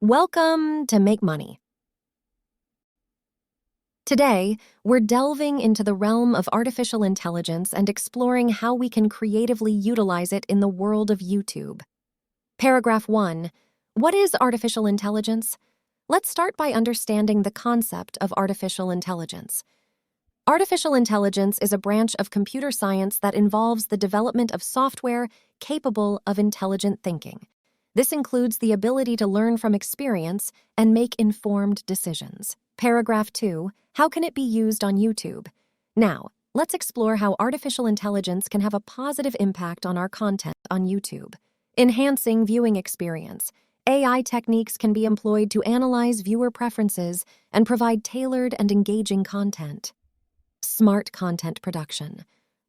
Welcome to Make Money. Today, we're delving into the realm of artificial intelligence and exploring how we can creatively utilize it in the world of YouTube. Paragraph 1. What is artificial intelligence? Let's start by understanding the concept of artificial intelligence. Artificial intelligence is a branch of computer science that involves the development of software capable of intelligent thinking. This includes the ability to learn from experience and make informed decisions. Paragraph 2. How can it be used on YouTube? Now, let's explore how artificial intelligence can have a positive impact on our content on YouTube. Enhancing viewing experience. AI techniques can be employed to analyze viewer preferences and provide tailored and engaging content. Smart content production.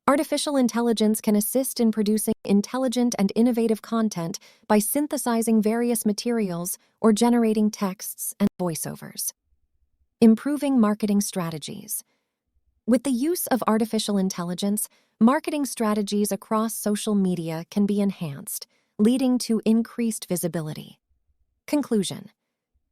Artificial intelligence can assist in producing intelligent and innovative content by synthesizing various materials or generating texts and voiceovers. Improving marketing strategies. With the use of artificial intelligence, marketing strategies across social media can be enhanced, leading to increased visibility. Conclusion.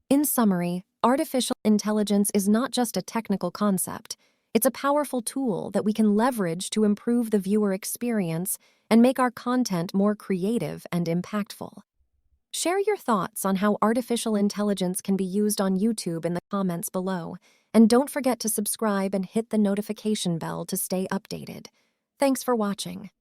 In summary, artificial intelligence is not just a technical concept. It's a powerful tool that we can leverage to improve the viewer experience and make our content more creative and impactful. Share your thoughts on how artificial intelligence can be used on YouTube in the comments below, and don't forget to subscribe and hit the notification bell to stay updated. Thanks for watching.